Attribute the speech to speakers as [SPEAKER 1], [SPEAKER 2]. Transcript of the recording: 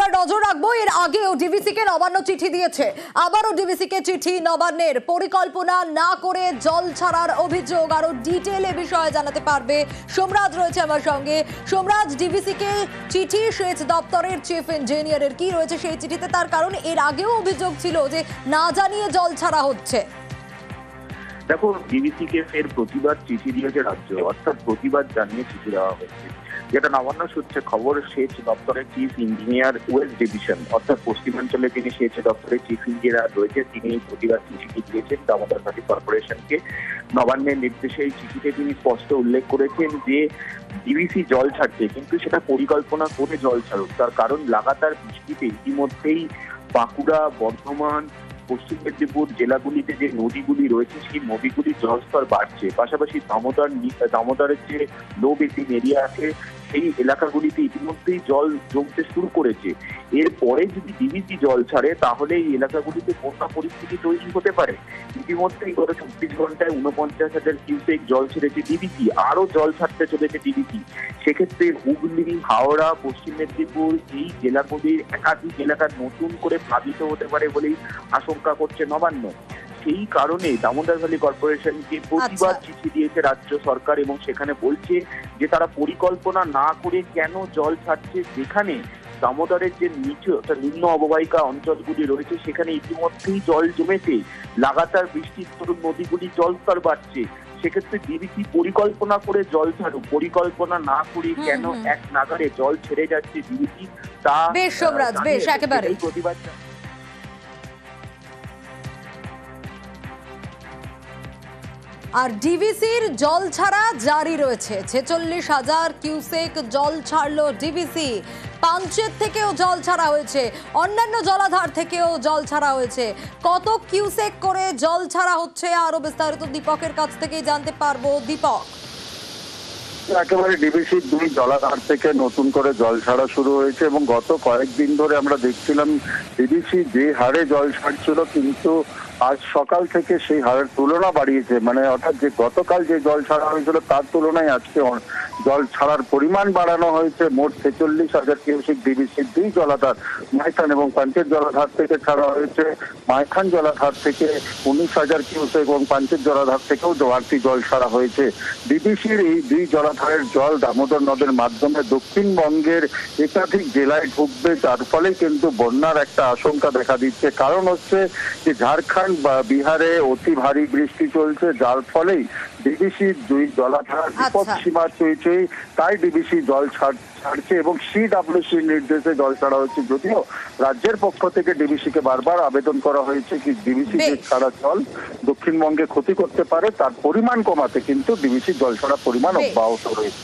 [SPEAKER 1] এবার নজর রাখবো, এর আগেও ডিভিসি কে নবান্ন চিঠি দিয়েছে, আবারও ডিভিসি কে চিঠি নবান্নের। পরিকল্পনা না করে জল ছাড়ার অভিযোগ। আরো ডিটেইলে বিষয়ে জানাতে পারবে সোমরাজ রয়েছে আমার সঙ্গে। সোমরাজ, ডিভিসি কে চিঠি সেচ দপ্তরের চিফ ইঞ্জিনিয়ারের, কি রয়েছে সেই চিঠিতে? তার কারণ এর আগেও অভিযোগ ছিল যে না জানিয়ে জল ছাড়া হচ্ছে।
[SPEAKER 2] দেখো, ডিভিসি কে ফের প্রতিবাদ চিঠি দিয়েছে রাজ্য, অর্থাৎ প্রতিবাদ জানিয়ে চিঠি দেওয়া হচ্ছে। যেটা নবান্ন সূত্রে খবর, সেচ দপ্তরের চিফ ইঞ্জিনিয়ার ওয়েস্ট ডিভিশন, অর্থাৎ পশ্চিমাঞ্চলে যিনি সেচ দপ্তরের চিফ ইঞ্জিনিয়ার রয়েছে, তিনি এই প্রতিবাদ চিঠিটি দিয়েছেন দামোদর নদী কর্পোরেশনকে। নবান্নের নির্দেশে এই চিঠিতে তিনি স্পষ্ট উল্লেখ করেছেন যে ডিভিসি জল ছাড়ছে, কিন্তু সেটা পরিকল্পনা করে জল ছাড়ুক। তার কারণ লাগাতার বৃষ্টিতে ইতিমধ্যেই বাঁকুড়া, বর্ধমান, পশ্চিম মেদিনীপুর জেলাগুলিতে যে নদীগুলি রয়েছে সেই নদীগুলির জলস্তর বাড়ছে। পাশাপাশি দামোদরের যে লো বেসিন এরিয়া আছে সেই এলাকাগুলিতে ইতিমধ্যেই জল জমতে শুরু করেছে। এরপরে যদি ডিভিসি জল ছাড়ে তাহলে এই এলাকাগুলিতে বন্যা পরিস্থিতি তৈরি হতে পারে। ইতিমধ্যেই গত 24 ঘন্টায় 49,000 কিউসেক জল ছেড়েছে ডিভিসি, আরো জল ছাড়তে চলেছে ডিভিসি। সেক্ষেত্রে হুগলি, হাওড়া, পশ্চিম মেদিনীপুর এই জেলাগুলির একাধিক এলাকা নতুন করে প্লাবিত হতে পারে বলেই আশঙ্কা করছে নবান্ন। সেই কারণে দামোদর ভ্যালি কর্পোরেশনকে প্রতিবাদ চিঠি দিয়েছে রাজ্য সরকার, এবং সেখানে বলছে যে তারা পরিকল্পনা না করে কেন জল ছাড়ছে, যেখানে দামোদরের যে নিম্ন অববাহিকা অঞ্চলগুলি রয়েছে সেখানে ইতিমধ্যেই জল জমেছে। লাগাতার বৃষ্টির দরুন নদীগুলি জলস্তর বাড়ছে। সেক্ষেত্রে ডিভিসি পরিকল্পনা করে জল ছাড়ুক, পরিকল্পনা না করে কেন এক নাগারে জল ছেড়ে যাচ্ছে ডিভিসি, তা
[SPEAKER 1] বেশ সোমরাজ, বেশ একেবারে
[SPEAKER 2] প্রতিবাদ।
[SPEAKER 1] আর ডিভিসির জল ছাড়া জারি রয়েছে। 46,000 কিউসেক জল ছাড়লো ডিভিসি। পাঞ্চেত থেকেও জল ছাড়া হয়েছে, অন্যান্য জলাধার থেকেও জল ছাড়া হয়েছে। কত কিউসেক করে জল ছাড়া হচ্ছে আরো বিস্তারিত দীপকের কাছ থেকেই জানতে পারবো। দীপক,
[SPEAKER 3] একেবারে ডিভিসির 2 জলাধার থেকে নতুন করে জল ছাড়া শুরু হয়েছে, এবং গত কয়েকদিন ধরে আমরা দেখছিলাম ডিভিসি যে হারে জল ছাড়ছিল, কিন্তু আজ সকাল থেকে সেই হারের তুলনা বাড়িয়েছে। মানে অর্থাৎ যে গতকাল যে জল ছাড়া হয়েছিল তার তুলনায় আজকে জল ছাড়ার পরিমাণ বাড়ানো হয়েছে। মোট 46,000 কিউসেক ডিভিসির 2 জলাধার মাইথান এবং পাঞ্চেত জলাধার থেকে ছাড়া হয়েছে। মাইথান জলাধার থেকে 19,000 কিউসেক এবং পাঞ্চেত জলাধার থেকেও বাড়তি জল ছাড়া হয়েছে। ডিভিসির এই 2 জলাধারের জল দামোদর নদের মাধ্যমে দক্ষিণবঙ্গের একাধিক জেলায় ঢুকবে, যার ফলে কিন্তু বন্যার একটা আশঙ্কা দেখা দিচ্ছে। কারণ হচ্ছে যে ঝাড়খণ্ড বা বিহারে অতি ভারী বৃষ্টি চলছে, যার ফলেই ডিভিসির 2 জলাধার বিপদ সীমা চলছে, তাই ডিভিসি জল ছাড়ছে এবং সিডব্লিউসির নির্দেশে জল ছাড়া হচ্ছে। যদিও রাজ্যের পক্ষ থেকে ডিভিসিকে বারবার আবেদন করা হয়েছে কি ডিভিসি যে ছাড়া জল দক্ষিণবঙ্গে ক্ষতি করতে পারে, তার পরিমাণ কমাতে কিন্তু ডিভিসি জল ছাড়া পরিমাণ অব্যাহত রয়েছে।